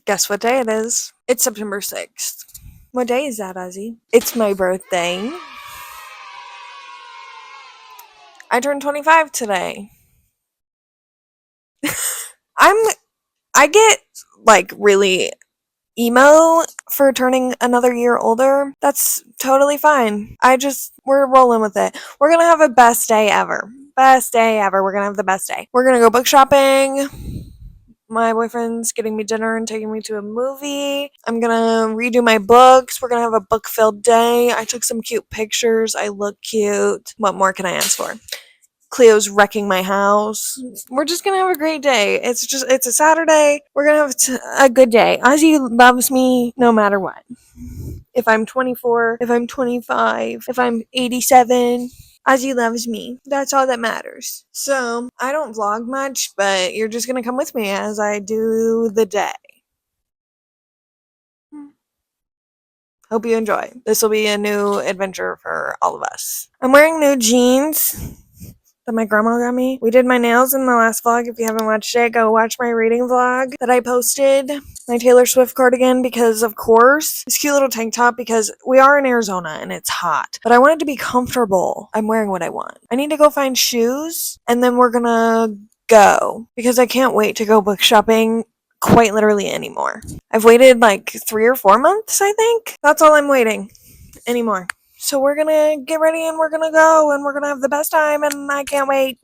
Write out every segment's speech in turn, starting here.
Guess what day it is? It's September 6th. What day is that, Ozzy? It's my birthday. I turned 25 today. I get like really emo for turning another year older. That's totally fine. We're rolling with it. We're gonna have a best day ever. Best day ever. We're gonna have the best day. We're gonna go book shopping. My boyfriend's getting me dinner and taking me to a movie. I'm gonna redo my books. We're gonna have a book-filled day. I took some cute pictures. I look cute. What more can I ask for? Cleo's wrecking my house. We're just gonna have a great day. It's a Saturday. We're gonna have a good day. Ozzy loves me no matter what. If I'm 24, if I'm 25, if I'm 87, Ozzy loves me. That's all that matters. So, I don't vlog much, but you're just gonna come with me as I do the day. Hope you enjoy. This will be a new adventure for all of us. I'm wearing new jeans that my grandma got me. We did my nails in the last vlog. If you haven't watched it, go watch my reading vlog that I posted. My Taylor Swift cardigan because, of course. This cute little tank top because we are in Arizona and it's hot. But I want it to be comfortable. I'm wearing what I want. I need to go find shoes and then we're gonna go because I can't wait to go book shopping quite literally anymore. I've waited like 3 or 4 months, I think. That's all I'm waiting anymore. So we're gonna get ready and we're gonna go and we're gonna have the best time and I can't wait.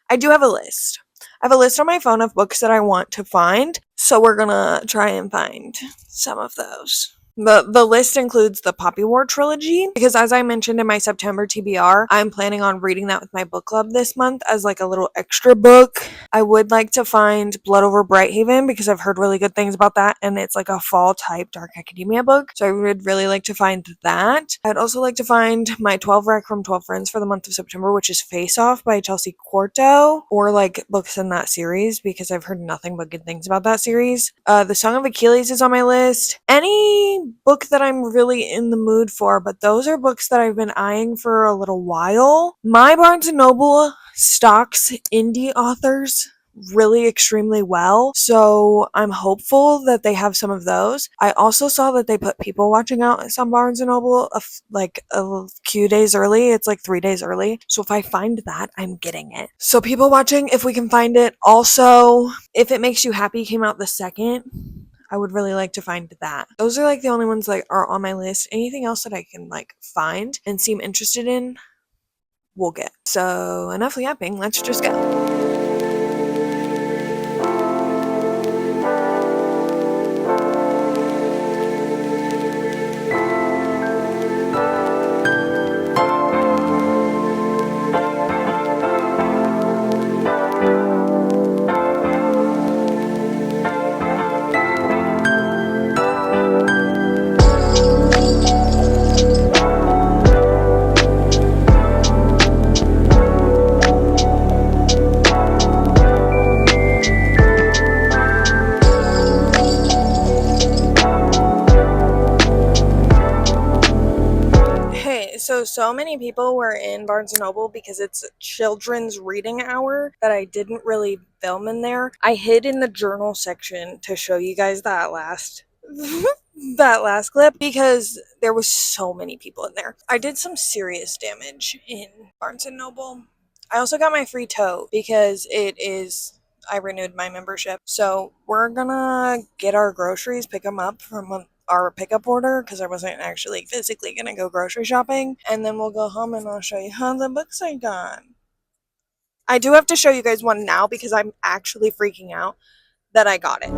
I do have a list. I have a list on my phone of books that I want to find. So we're gonna try and find some of those. The list includes the Poppy War trilogy because as I mentioned in my September TBR, I'm planning on reading that with my book club this month as like a little extra book. I would like to find Blood Over Brighthaven because I've heard really good things about that and it's like a fall type dark academia book. So I would really like to find that. I'd also like to find my 12 Rec from 12 Friends for the month of September, which is Face Off by Chelsea Quarto, or like books in that series because I've heard nothing but good things about that series. The Song of Achilles is on my list. Any book that I'm really in the mood for, but those are books that I've been eyeing for a little while. My Barnes & Noble stocks indie authors really extremely well, so I'm hopeful that they have some of those. I also saw that they put People Watching out at some Barnes & Noble like a few days early. It's like 3 days early, so if I find that, I'm getting it. So People Watching, if we can find it. Also, If It Makes You Happy came out the 2nd. I would really like to find that. Those are like the only ones that are on my list. Anything else that I can like find and seem interested in, we'll get. So enough yapping, let's just go. So many people were in Barnes & Noble because it's children's reading hour that I didn't really film in there. I hid in the journal section to show you guys that last clip because there was so many people in there. I did some serious damage in Barnes & Noble. I also got my free tote because I renewed my membership. So we're gonna get our groceries, pick them up from our pickup order because I wasn't actually physically gonna go grocery shopping, and then we'll go home and I'll show you how the books I got. I do have to show you guys one now because I'm actually freaking out that I got it.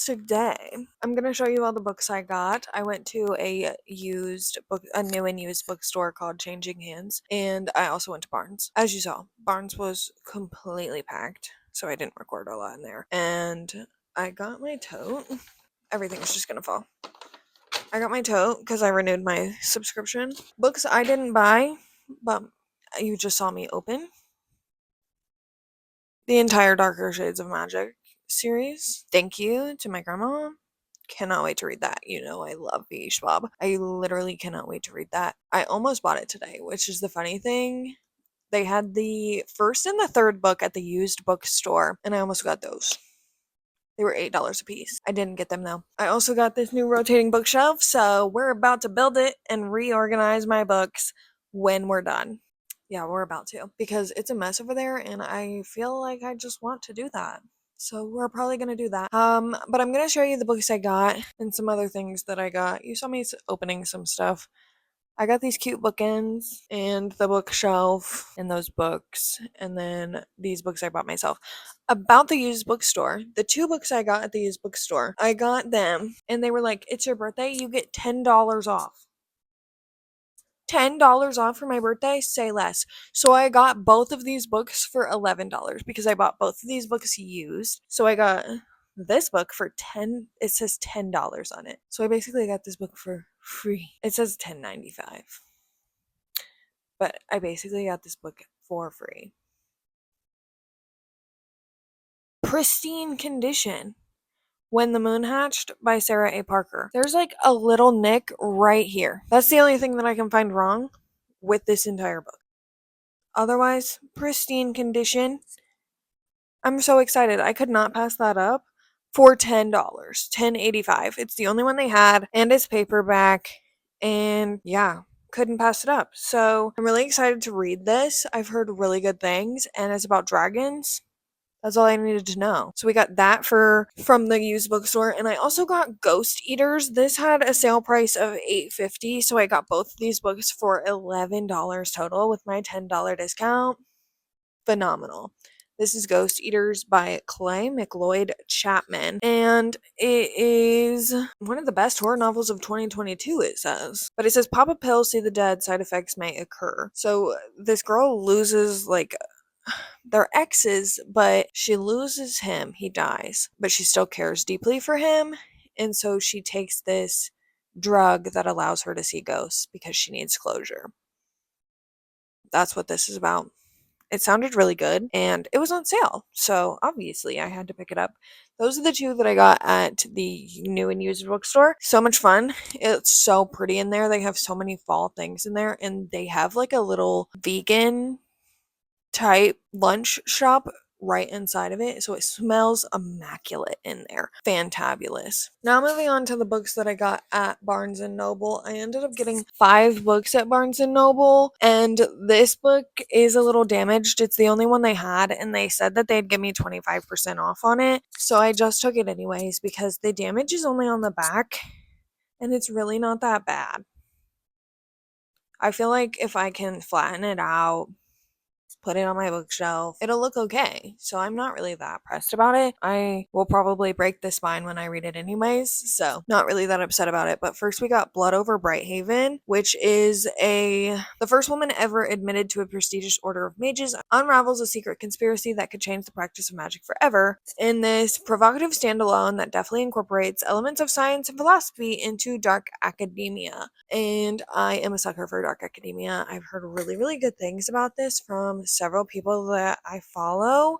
today. I'm gonna show you all the books I got. I went to a new and used bookstore called Changing Hands, and I also went to Barnes. As you saw, Barnes was completely packed, so I didn't record a lot in there. And I got my tote. Everything's just gonna fall. I got my tote because I renewed my subscription. Books I didn't buy, but you just saw me open. The entire Darker Shades of Magic series. Thank you to my grandma. Cannot wait to read that. You know I love B. Schwab. I literally cannot wait to read that. I almost bought it today, which is the funny thing. They had the first and the third book at the used bookstore, and I almost got those. They were $8 a piece. I didn't get them though. I also got this new rotating bookshelf, so we're about to build it and reorganize my books when we're done. Yeah, we're about to, because it's a mess over there and I feel like I just want to do that. So we're probably going to do that. But I'm going to show you the books I got and some other things that I got. You saw me opening some stuff. I got these cute bookends and the bookshelf and those books, and then these books I bought myself. About the used bookstore, the 2 books I got at the used bookstore, I got them and they were like, it's your birthday, you get $10 off. $10 off for my birthday, say less. So I got both of these books for $11 because I bought both of these books used. So I got this book for it says $10 on it. So I basically got this book for free. It says $10.95. But I basically got this book for free. Pristine condition. When the Moon Hatched by Sarah A. Parker. There's like a little nick right here. That's the only thing that I can find wrong with this entire book. Otherwise, pristine condition. I'm so excited. I could not pass that up for $10. $10.85. It's the only one they had, and it's paperback. And yeah, couldn't pass it up. So I'm really excited to read this. I've heard really good things, and it's about dragons. That's all I needed to know. So we got that from the used bookstore, and I also got Ghost Eaters. This had a sale price of $8.50, so I got both of these books for $11 total with my $10 discount. Phenomenal. This is Ghost Eaters by Clay McLeod Chapman, and it is one of the best horror novels of 2022, it says. But it says, pop a pill, see the dead, side effects may occur. So this girl loses, like, they're exes, but she loses him. He dies, but she still cares deeply for him. And so she takes this drug that allows her to see ghosts because she needs closure. That's what this is about. It sounded really good, and it was on sale, so obviously I had to pick it up. Those are the 2 that I got at the new and used bookstore. So much fun. It's so pretty in there. They have so many fall things in there, and they have like a little vegan type lunch shop right inside of it, so it smells immaculate in there. Fantabulous. Now moving on to the books that I got at Barnes and Noble. I ended up getting 5 books at Barnes and Noble, and this book is a little damaged. It's the only one they had, and they said that they'd give me 25% off on it, so I just took it anyways because the damage is only on the back, and it's really not that bad. I feel like if I can flatten it out, put it on my bookshelf, it'll look okay. So I'm not really that pressed about it. I will probably break the spine when I read it anyways, so not really that upset about it. But first we got Blood Over Brighthaven, which is the first woman ever admitted to a prestigious order of mages unravels a secret conspiracy that could change the practice of magic forever. In this provocative standalone that definitely incorporates elements of science and philosophy into dark academia. And I am a sucker for dark academia. I've heard really, really good things about this from several people that I follow.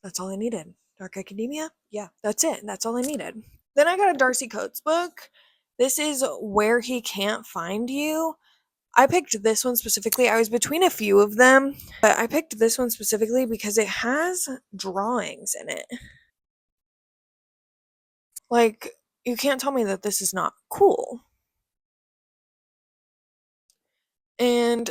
That's all I needed. Dark academia? Yeah, that's it. That's all I needed. Then I got a Darcy Coates book. This is Where He Can't Find You. I picked this one specifically. I was between a few of them, but I picked this one specifically because it has drawings in it. Like, you can't tell me that this is not cool. And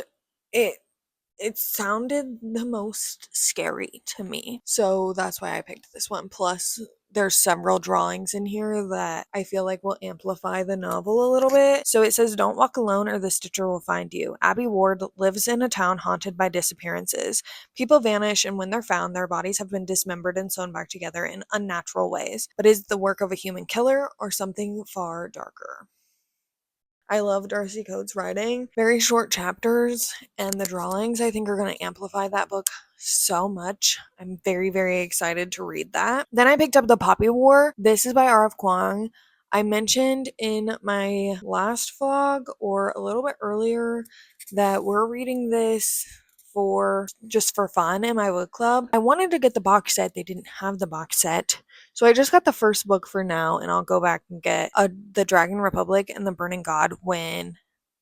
it sounded the most scary to me. So that's why I picked this one. Plus, there's several drawings in here that I feel like will amplify the novel a little bit. So it says, "Don't walk alone or the Stitcher will find you." Abby Ward lives in a town haunted by disappearances. People vanish, and when they're found, their bodies have been dismembered and sewn back together in unnatural ways. But is it the work of a human killer or something far darker? I love Darcy Coates' writing. Very short chapters, and the drawings I think are going to amplify that book so much. I'm very, very excited to read that. Then I picked up The Poppy War. This is by R.F. Kuang. I mentioned in my last vlog or a little bit earlier that we're reading this for just for fun in my book club. I wanted to get the box set. They didn't have the box set. So I just got the first book for now, and I'll go back and get The Dragon Republic and The Burning God when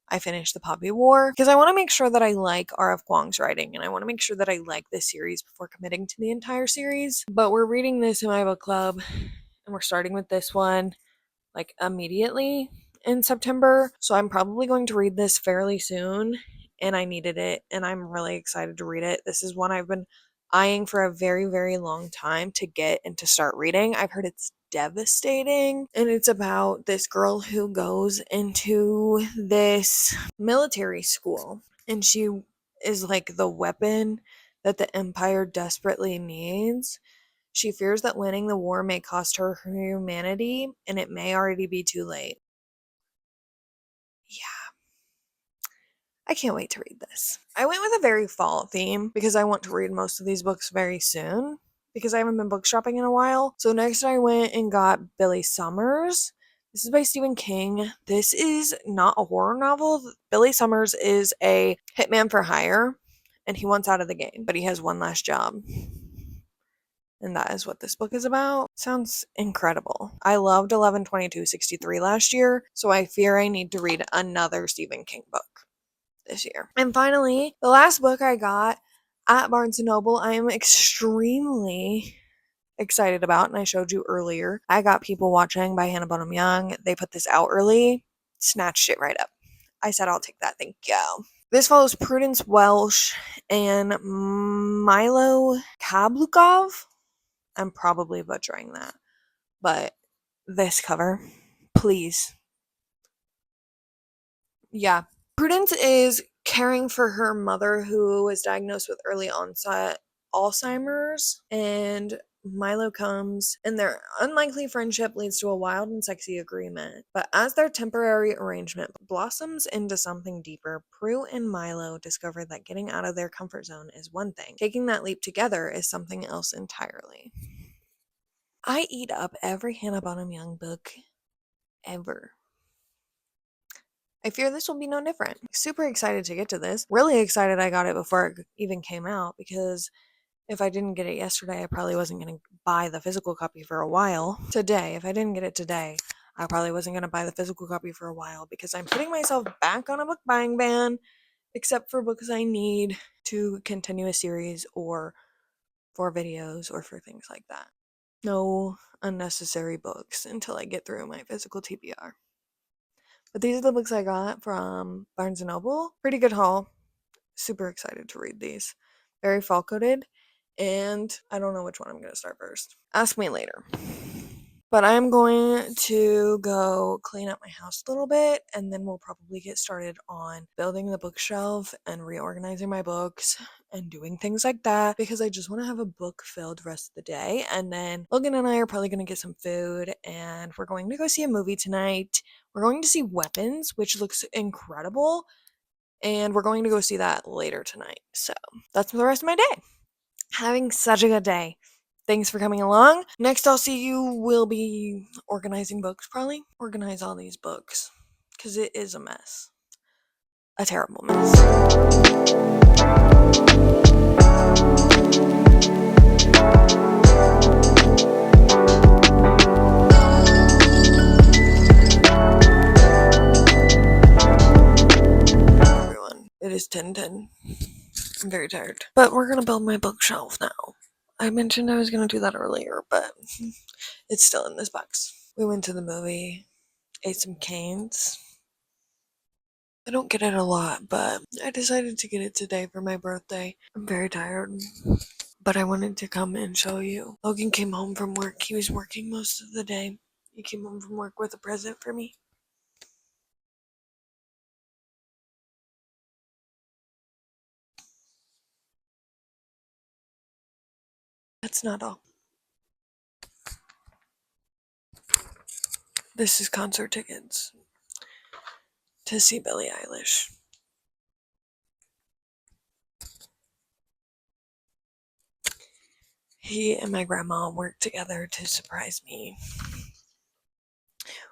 I finish The Poppy War, because I want to make sure that I like R.F. Kuang's writing, and I want to make sure that I like this series before committing to the entire series. But we're reading this in my book club, and we're starting with this one like immediately in September. So I'm probably going to read this fairly soon, and I needed it, and I'm really excited to read it. This is one I've been eyeing for a very, very long time to get and to start reading. I've heard it's devastating, and it's about this girl who goes into this military school, and she is like the weapon that the Empire desperately needs. She fears that winning the war may cost her her humanity, and it may already be too late. Yeah, I can't wait to read this. I went with a very fall theme because I want to read most of these books very soon because I haven't been book shopping in a while. So next I went and got Billy Summers. This is by Stephen King. This is not a horror novel. Billy Summers is a hitman for hire, and he wants out of the game, but he has one last job. And that is what this book is about. Sounds incredible. I loved 11/22/63 last year, so I fear I need to read another Stephen King book this year. And finally, the last book I got at Barnes & Noble, I am extremely excited about, and I showed you earlier. I got People Watching by Hannah Bonham Young. They put this out early, snatched it right up. I said, I'll take that, thank you. This follows Prudence Welsh and Milo Kablukov. I'm probably butchering that, but this cover, please. Yeah. Prudence is caring for her mother who was diagnosed with early onset Alzheimer's, and Milo comes, and their unlikely friendship leads to a wild and sexy agreement. But as their temporary arrangement blossoms into something deeper, Prue and Milo discover that getting out of their comfort zone is one thing. Taking that leap together is something else entirely. I eat up every Hannah Bonham Young book ever. I fear this will be no different. Super excited to get to this. Really excited I got it before it even came out, because if I didn't get it yesterday, I probably wasn't going to buy the physical copy for a while. Today, if I didn't get it today, I probably wasn't going to buy the physical copy for a while, because I'm putting myself back on a book buying ban, except for books I need to continue a series or for videos or for things like that. No unnecessary books until I get through my physical TBR. But these are the books I got from Barnes & Noble. Pretty good haul. Super excited to read these. Very fall coded, and I don't know which one I'm going to start first. Ask me later. But I'm going to go clean up my house a little bit, and then we'll probably get started on building the bookshelf and reorganizing my books and doing things like that, because I just want to have a book-filled rest of the day. And then Logan and I are probably going to get some food, and we're going to go see a movie tonight. We're going to see Weapons, which looks incredible, and we're going to go see that later tonight. So that's the rest of my day. Having such a good day. Thanks for coming along. Next I'll see you will be organizing books, probably. Organize all these books, because it is a mess. A terrible mess. Everyone, it is 10:10. I'm very tired. But we're gonna build my bookshelf now. I mentioned I was gonna do that earlier, but it's still in this box. We went to the movie, ate some canes. I don't get it a lot, but I decided to get it today for my birthday. I'm very tired. but I wanted to come and show you. Logan came home from work. He was working most of the day. He came home from work with a present for me. That's not all. This is concert tickets to see Billie Eilish. He and my grandma worked together to surprise me.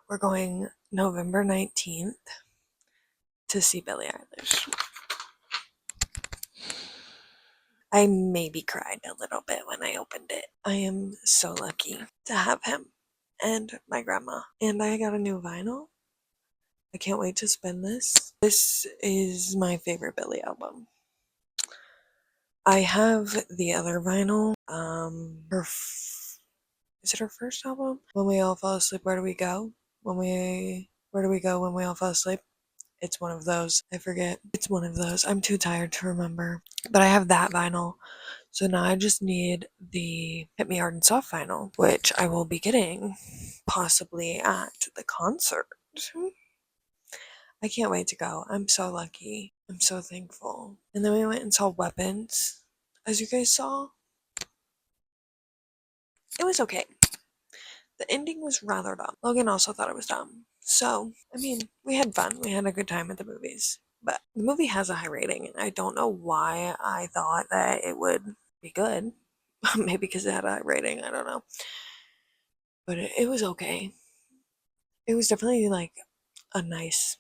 We're going November 19th to see Billie Eilish. I maybe cried a little bit when I opened it. I am so lucky to have him and my grandma. And I got a new vinyl. I can't wait to spin this. This is my favorite Billie album. I have the other vinyl. Is it her first album? When We All Fall Asleep, Where Do We Go? Where do we go when we all fall asleep? It's one of those. I forget. It's one of those. I'm too tired to remember. But I have that vinyl. So now I just need the Hit Me Hard and Soft vinyl, which I will be getting possibly at the concert. I can't wait to go. I'm so lucky. I'm so thankful. And then we went and saw Weapons. As you guys saw, it was okay. The ending was rather dumb. Logan also thought it was dumb. So, I mean, we had fun. We had a good time at the movies. But the movie has a high rating, and I don't know why I thought that it would be good. Maybe because it had a high rating. I don't know. But it was okay. It was definitely like a nice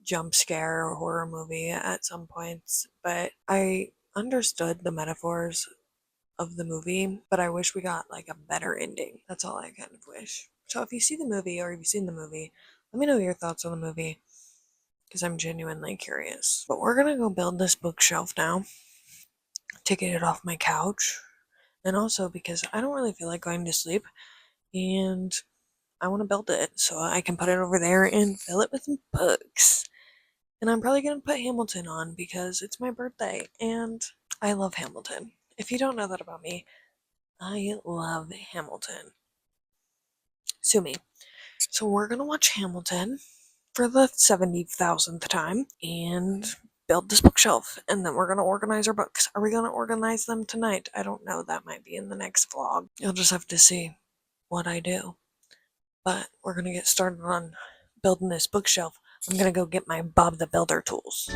jump scare or horror movie at some points. But I understood the metaphors of the movie, but I wish we got like a better ending. That's all I kind of wish. So if you see the movie or if you've seen the movie, let me know your thoughts on the movie because I'm genuinely curious. But we're gonna go build this bookshelf now to get it off my couch, and also because I don't really feel like going to sleep and I want to build it so I can put it over there and fill it with some books. And I'm probably gonna put Hamilton on because it's my birthday and I love Hamilton. If you don't know that about me, I love Hamilton. Sue me. So we're gonna watch Hamilton for the 70,000th time and build this bookshelf, and then we're gonna organize our books. Are we gonna organize them tonight? I don't know. That might be in the next vlog. You'll just have to see what I do. But we're gonna get started on building this bookshelf. I'm gonna go get my Bob the Builder tools.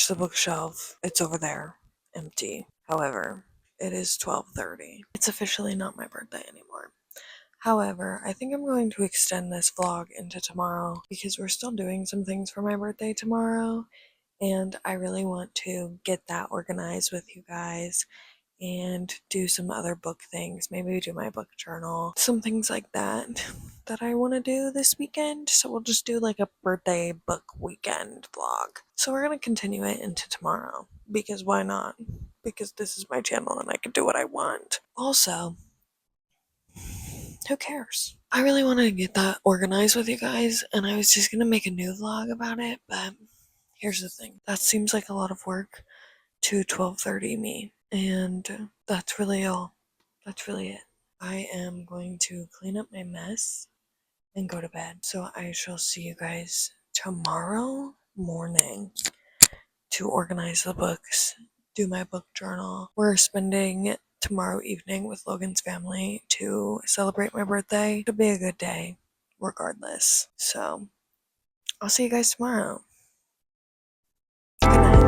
The bookshelf, it's over there, empty. However, it is 12:30. It's officially not my birthday anymore. However, I think I'm going to extend this vlog into tomorrow because we're still doing some things for my birthday tomorrow, and I really want to get that organized with you guys and do some other book things. Maybe do my book journal, some things like that I want to do this weekend. So we'll just do like a birthday book weekend vlog. So we're going to continue it into tomorrow because why not? Because this is my channel and I can do what I want. Also, who cares? I really want to get that organized with you guys, and I was just going to make a new vlog about it, but here's the thing. That seems like a lot of work to 12:30 me. And that's really all. That's really it. I am going to clean up my mess and go to bed. So I shall see you guys tomorrow morning to organize the books, do my book journal. We're spending tomorrow evening with Logan's family to celebrate my birthday. It'll be a good day regardless. So I'll see you guys tomorrow. Good night.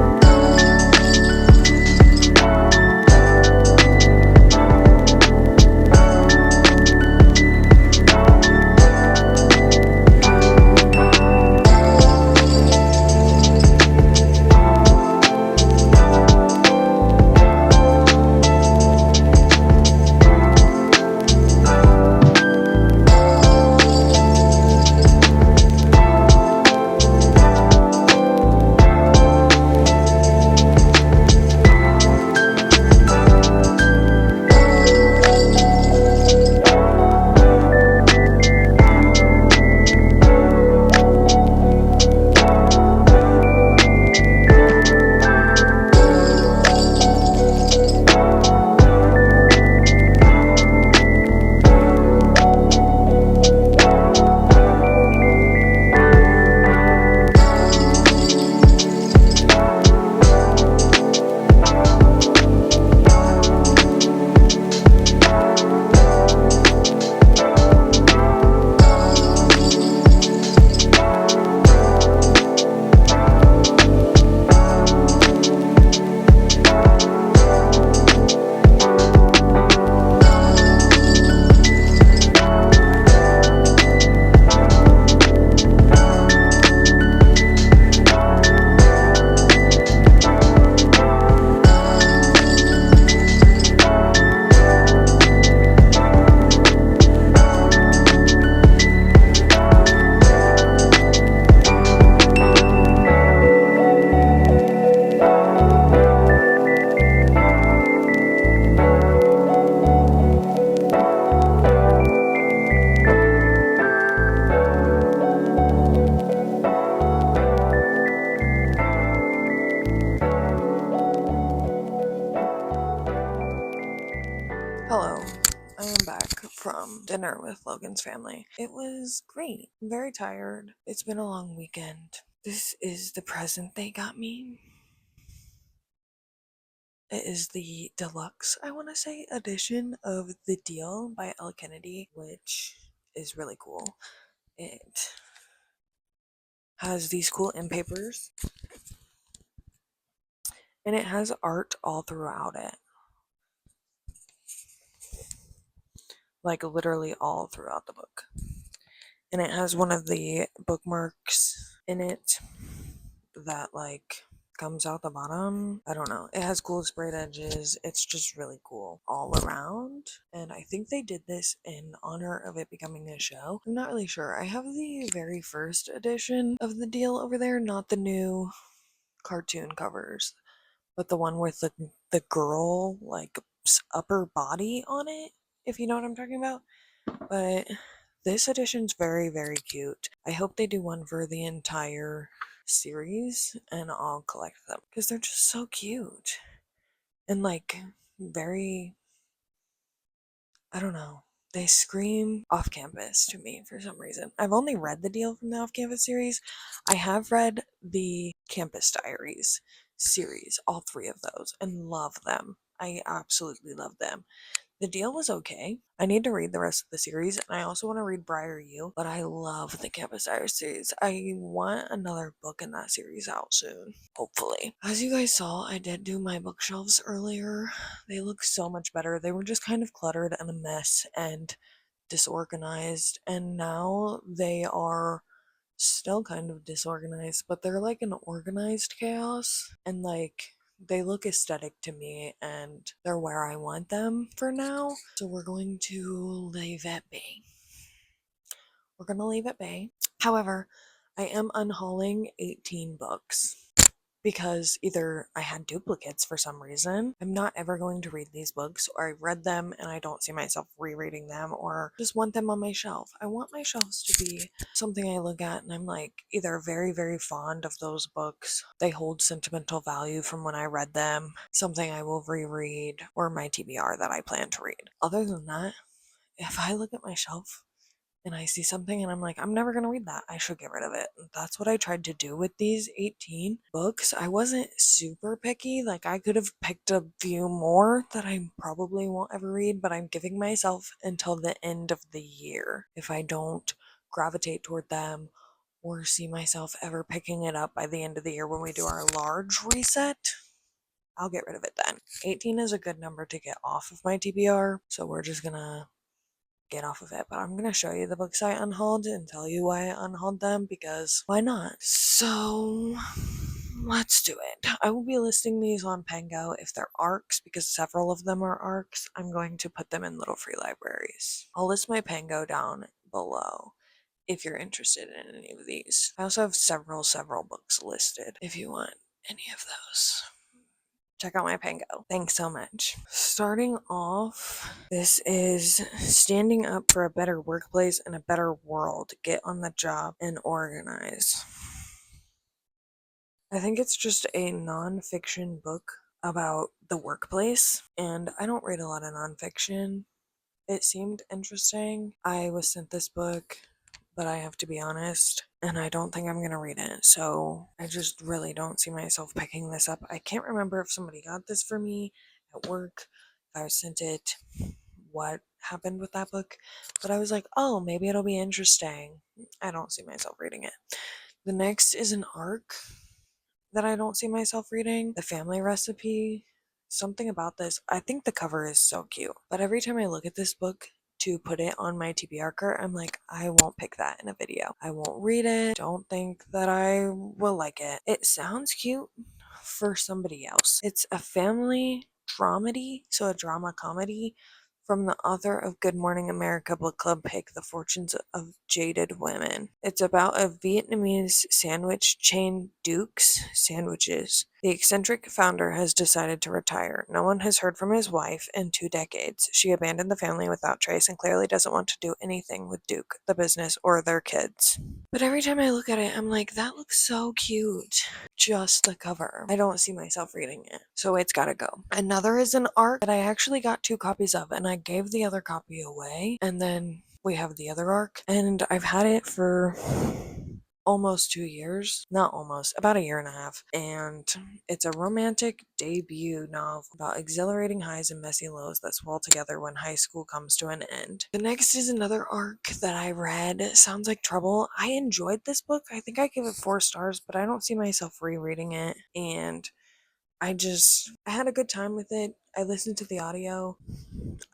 Hello, I am back from dinner with Logan's family. It was great. I'm very tired. It's been a long weekend. This is the present they got me. It is the deluxe, I want to say, edition of The Deal by Elle Kennedy, which is really cool. It has these cool end papers, and it has art all throughout it. Like literally all throughout the book. And it has one of the bookmarks in it that like comes out the bottom. I don't know. It has cool sprayed edges. It's just really cool all around. And I think they did this in honor of it becoming a show. I'm not really sure. I have the very first edition of The Deal over there, not the new cartoon covers, but the one with the girl like upper body on it, if you know what I'm talking about. But this edition's very, very cute. I hope they do one for the entire series and I'll collect them because they're just so cute and like very, I don't know, they scream off campus to me for some reason. I've only read The Deal from the Off Campus series. I have read the Campus Diaries series, all three of those, and love them. I absolutely love them. The Deal was okay. I need to read the rest of the series, and I also want to read Briar U, but I love the Campus Diaries series. I want another book in that series out soon, hopefully. As you guys saw, I did do my bookshelves earlier. They look so much better. They were just kind of cluttered and a mess and disorganized, and now they are still kind of disorganized, but they're like an organized chaos, and like they look aesthetic to me and they're where I want them for now. So we're going to leave it be. We're going to leave it be. However, I am unhauling 18 books because either I had duplicates for some reason. I'm not ever going to read these books, or I read them and I don't see myself rereading them, or just want them on my shelf. I want my shelves to be something I look at and I'm like either very, very fond of those books, they hold sentimental value from when I read them, something I will reread, or my TBR that I plan to read. Other than that, if I look at my shelf and I see something and I'm like, I'm never gonna read that. I should get rid of it. That's what I tried to do with these 18 books. I wasn't super picky. Like, I could have picked a few more that I probably won't ever read, but I'm giving myself until the end of the year. If I don't gravitate toward them or see myself ever picking it up by the end of the year when we do our large reset, I'll get rid of it then. 18 is a good number to get off of my TBR, so we're just gonna get off of it. But I'm gonna show you the books I unhauled and tell you why I unhauled them, because why not? So let's do it. I will be listing these on Pango if they're ARCs, because several of them are ARCs. I'm going to put them in little free libraries. I'll list my Pango down below if you're interested in any of these. I also have several books listed if you want any of those. Check out my Pango. Thanks so much. Starting off, this is Standing Up for a Better Workplace and a Better World. Get on the job and organize. I think it's just a nonfiction book about the workplace, and I don't read a lot of nonfiction. It seemed interesting. I was sent this book, but I have to be honest, and I don't think I'm gonna read it, so I just really don't see myself picking this up. I can't remember if somebody got this for me at work, if I was sent it, what happened with that book, but I was like, oh, maybe it'll be interesting. I don't see myself reading it. The next is an ARC that I don't see myself reading, The Family Recipe. Something about this, I think the cover is so cute, but every time I look at this book to put it on my TBR cart, I'm like, I won't pick that in a video. I won't read it. Don't think that I will like it. It sounds cute for somebody else. It's a family dramedy, so a drama comedy, from the author of Good Morning America book club pick, The Fortunes of Jaded Women. It's about a Vietnamese sandwich chain, Duke's Sandwiches. The eccentric founder has decided to retire. No one has heard from his wife in 2 decades. She abandoned the family without trace and clearly doesn't want to do anything with Duke, the business, or their kids. But every time I look at it, I'm like, that looks so cute. Just the cover. I don't see myself reading it, so it's gotta go. Another is an ARC that I actually got 2 copies of, and I gave the other copy away, and then we have the other ARC, and I've had it for almost 2 years. Not almost, about a year and a half. And it's a romantic debut novel about exhilarating highs and messy lows that swirl together when high school comes to an end. The next is another ARC that I read. It Sounds Like Trouble. I enjoyed this book. I think I gave it 4 stars, but I don't see myself rereading it. And I had a good time with it. I listened to the audio.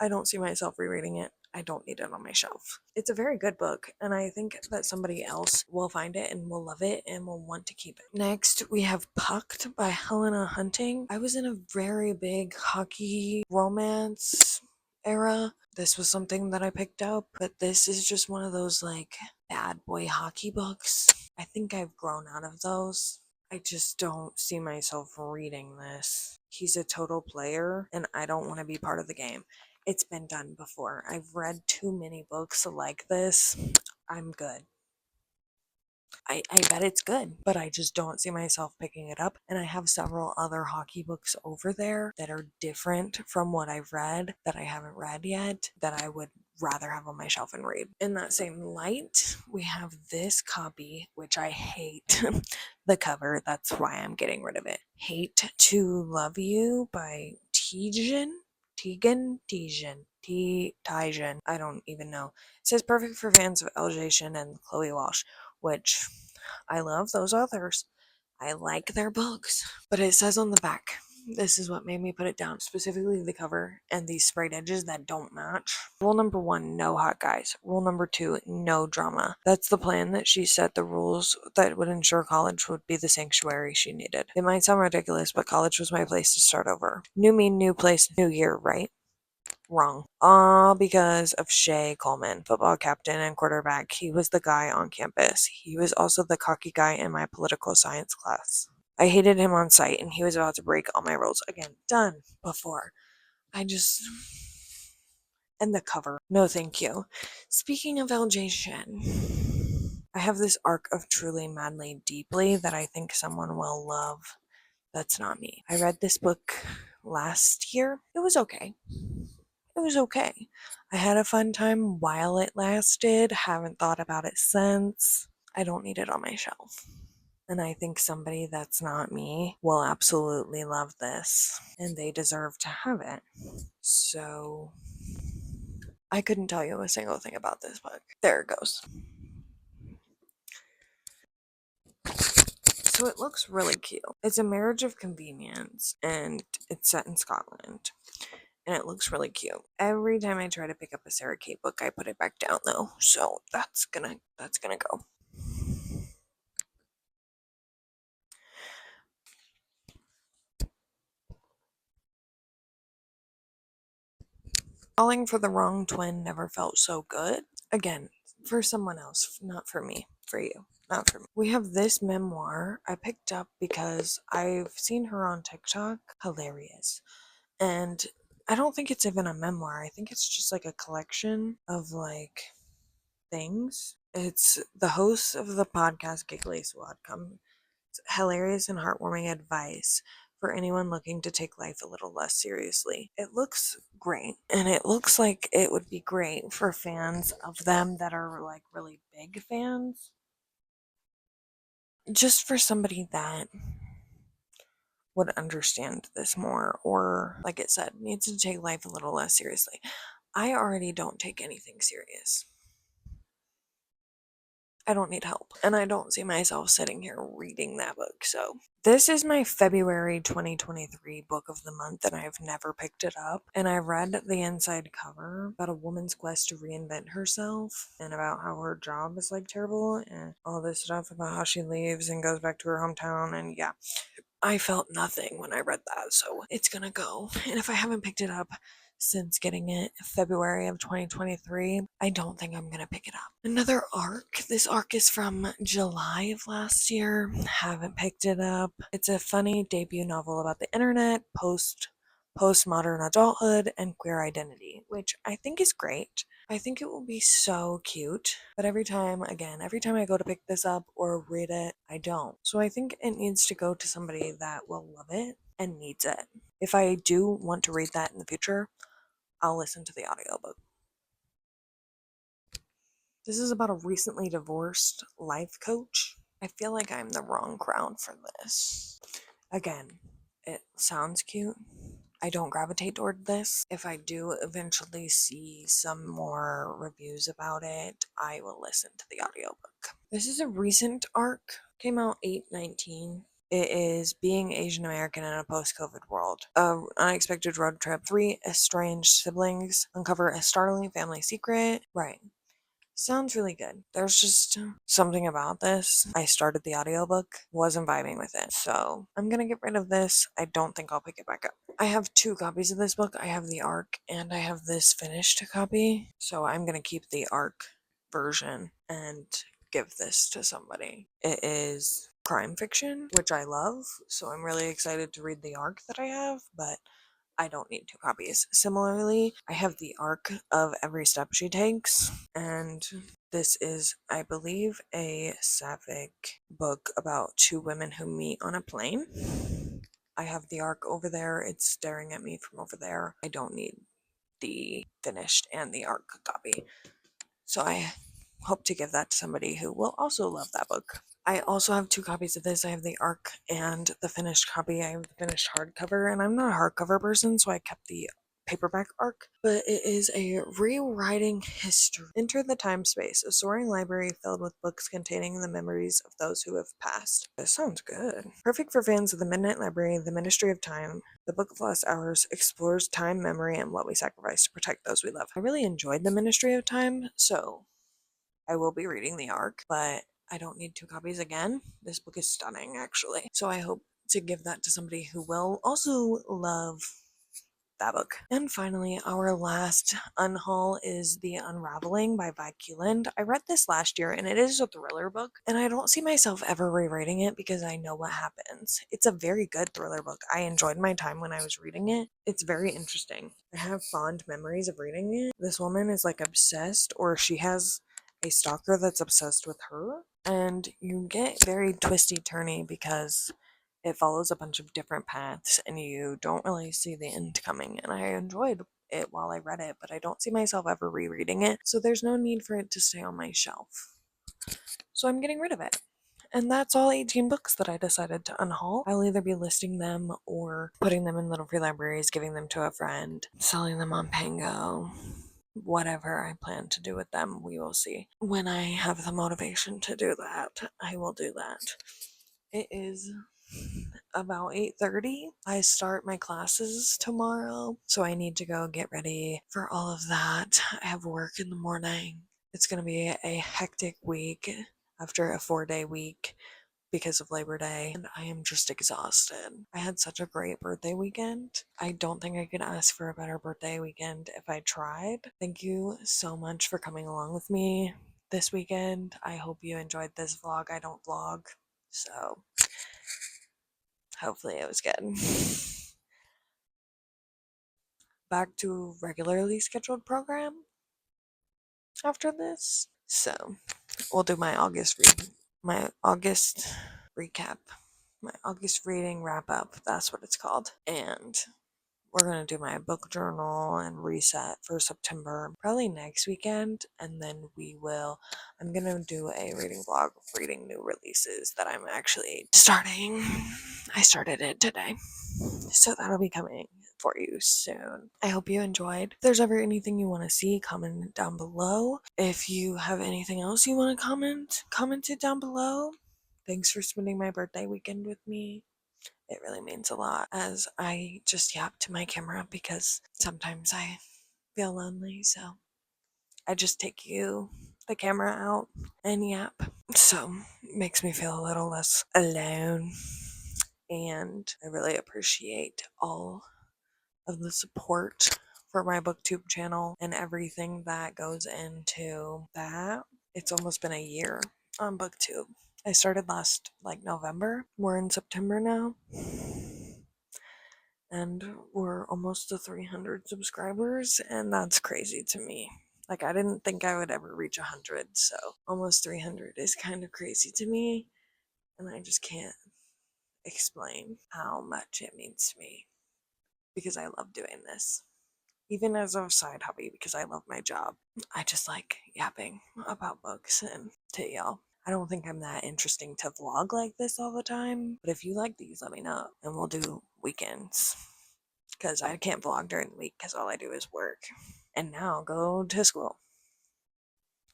I don't see myself rereading it. I don't need it on my shelf. It's a very good book, and I think that somebody else will find it and will love it and will want to keep it. Next, we have Pucked by Helena Hunting. I was in a very big hockey romance era. This was something that I picked up, but this is just one of those like bad boy hockey books. I think I've grown out of those. I just don't see myself reading this. He's a total player, and I don't want to be part of the game. It's been done before. I've read too many books like this. I'm good. I bet it's good, but I just don't see myself picking it up. And I have several other hockey books over there that are different from what I've read that I haven't read yet that I would rather have on my shelf and read. In that same light, we have this copy, which I hate the cover. That's why I'm getting rid of it. Hate to Love You by Tijan. I don't even know. It says perfect for fans of LJ Shin and Chloe Walsh, which I love those authors. I like their books. But it says on the back, this is what made me put it down, specifically the cover and these sprayed edges that don't match. Rule number 1, no hot guys. Rule number 2, no drama. That's the plan that she set, the rules that would ensure college would be the sanctuary she needed. It might sound ridiculous, but college was my place to start over. New me, new place, new year, right? Wrong. All because of Shea Coleman, football captain and quarterback. He was the guy on campus. He was also the cocky guy in my political science class. I hated him on sight, and he was about to break all my rules. Again, done before. And the cover. No thank you. Speaking of LJ Shin, I have this arc of Truly, Madly, Deeply that I think someone will love. That's not me. I read this book last year. It was okay. it was okay. I had a fun time while it lasted. Haven't thought about it since. I don't need it on my shelf. And I think somebody that's not me will absolutely love this, and they deserve to have it. So I couldn't tell you a single thing about this book. There it goes. So it looks really cute. It's a marriage of convenience, and it's set in Scotland. And it looks really cute. Every time I try to pick up a Sarah Kate book, I put it back down though. So that's gonna go. Falling for the wrong twin never felt so good. Again, for someone else, not for me. For you, not for me. We have this memoir I picked up because I've seen her on TikTok. Hilarious. And I don't think it's even a memoir. I think it's just like a collection of like things. It's the host of the podcast Giggly Squad come hilarious and heartwarming advice for anyone looking to take life a little less seriously. It looks great, and it looks like it would be great for fans of them that are like really big fans. Just for somebody that would understand this more, or like it said, needs to take life a little less seriously. I already don't take anything serious. I don't need help. And I don't see myself sitting here reading that book. So, this is my February 2023 book of the month, and I've never picked it up. And I read the inside cover about a woman's quest to reinvent herself and about how her job is like terrible and all this stuff about how she leaves and goes back to her hometown. And yeah, I felt nothing when I read that. So, it's gonna go. And if I haven't picked it up since getting it February of 2023, I don't think I'm gonna pick it up. Another arc. This arc is from July of last year. Haven't picked it up. It's a funny debut novel about the internet, postmodern adulthood, and queer identity, which I think is great. I think it will be so cute. But every time I go to pick this up or read it, I don't. So I think it needs to go to somebody that will love it and needs it. If I do want to read that in the future, I'll listen to the audiobook. This is about a recently divorced life coach. I feel like I'm the wrong crowd for this. Again, it sounds cute. I don't gravitate toward this. If I do eventually see some more reviews about it, I will listen to the audiobook. This is a recent arc. Came out 8/19. It is being Asian American in a post-COVID world. An unexpected road trip. 3 estranged siblings uncover a startling family secret. Right. Sounds really good. There's just something about this. I started the audiobook, wasn't vibing with it. So I'm gonna get rid of this. I don't think I'll pick it back up. I have 2 copies of this book. I have the ARC and I have this finished copy. So I'm gonna keep the ARC version and give this to somebody. It is crime fiction, which I love. So I'm really excited to read the ARC that I have, but I don't need 2 copies. Similarly, I have the arc of Every Step She Takes, and this is, I believe, a sapphic book about 2 women who meet on a plane. I have the arc over there. It's staring at me from over there. I don't need the finished and the arc copy. So I hope to give that to somebody who will also love that book. I also have 2 copies of this. I have the ARC and the finished copy. I have the finished hardcover, and I'm not a hardcover person, so I kept the paperback ARC. But it is a rewriting history. Enter the time space, a soaring library filled with books containing the memories of those who have passed. This sounds good. Perfect for fans of the Midnight Library, the Ministry of Time. The Book of Lost Hours explores time, memory, and what we sacrifice to protect those we love. I really enjoyed the Ministry of Time, so I will be reading the ARC, but I don't need 2 copies again. This book is stunning, actually. So I hope to give that to somebody who will also love that book. And finally, our last unhaul is The Unraveling by Vi Keeland. I read this last year, and it is a thriller book, and I don't see myself ever rereading it because I know what happens. It's a very good thriller book. I enjoyed my time when I was reading it. It's very interesting. I have fond memories of reading it. This woman is like obsessed, or she has a stalker that's obsessed with her, and you get very twisty turny because it follows a bunch of different paths and you don't really see the end coming, and I enjoyed it while I read it, but I don't see myself ever rereading it, so there's no need for it to stay on my shelf. So I'm getting rid of it. And that's all 18 books that I decided to unhaul. I'll either be listing them or putting them in little free libraries, giving them to a friend, selling them on Pango. Whatever I plan to do with them, we will see. When I have the motivation to do that, I will do that. It is about 8:30. I start my classes tomorrow, so I need to go get ready for all of that. I have work in the morning. It's going to be a hectic week after a 4-day week because of Labor Day, and I am just exhausted. I had such a great birthday weekend. I don't think I could ask for a better birthday weekend if I tried. Thank you so much for coming along with me this weekend. I hope you enjoyed this vlog. I don't vlog, so hopefully it was good. Back to regularly scheduled program after this. So we'll do my August recap, my August reading wrap up. That's what it's called. And we're going to do my book journal and reset for September, probably next weekend. And then I'm going to do a reading vlog of reading new releases that I'm actually starting. I started it today. So that'll be coming for you soon. I hope you enjoyed. If there's ever anything you want to see, comment it down below. If you have anything else you want to comment it down below. Thanks for spending my birthday weekend with me. It really means a lot as I just yap to my camera because sometimes I feel lonely, so I just take the camera out and yap. So it makes me feel a little less alone, and I really appreciate all of the support for my booktube channel and everything that goes into that. It's almost been a year on booktube. I started last November. We're in September now. And we're almost to 300 subscribers, and that's crazy to me. I didn't think I would ever reach 100, so almost 300 is kind of crazy to me, and I just can't explain how much it means to me because I love doing this. Even as a side hobby, because I love my job. I just like yapping about books and to y'all. I don't think I'm that interesting to vlog like this all the time, but if you like these, let me know, and we'll do weekends. Because I can't vlog during the week because all I do is work. And now go to school.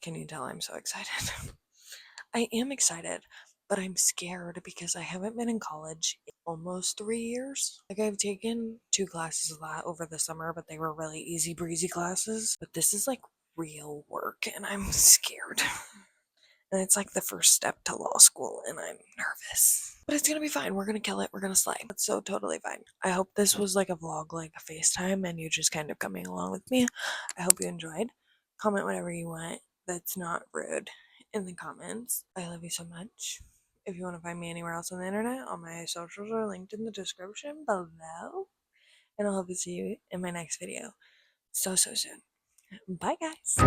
Can you tell I'm so excited? I am excited, but I'm scared because I haven't been in college in almost 3 years. I've taken 2 classes of that over the summer, but they were really easy breezy classes. But this is real work, and I'm scared. And it's the first step to law school, and I'm nervous. But it's gonna be fine. We're gonna kill it. We're gonna slay. It's so totally fine. I hope this was a vlog, a FaceTime, and you just kind of coming along with me. I hope you enjoyed. Comment whatever you want that's not rude in the comments. I love you so much. If you want to find me anywhere else on the internet, all my socials are linked in the description below. And I'll hope to see you in my next video so soon. Bye, guys.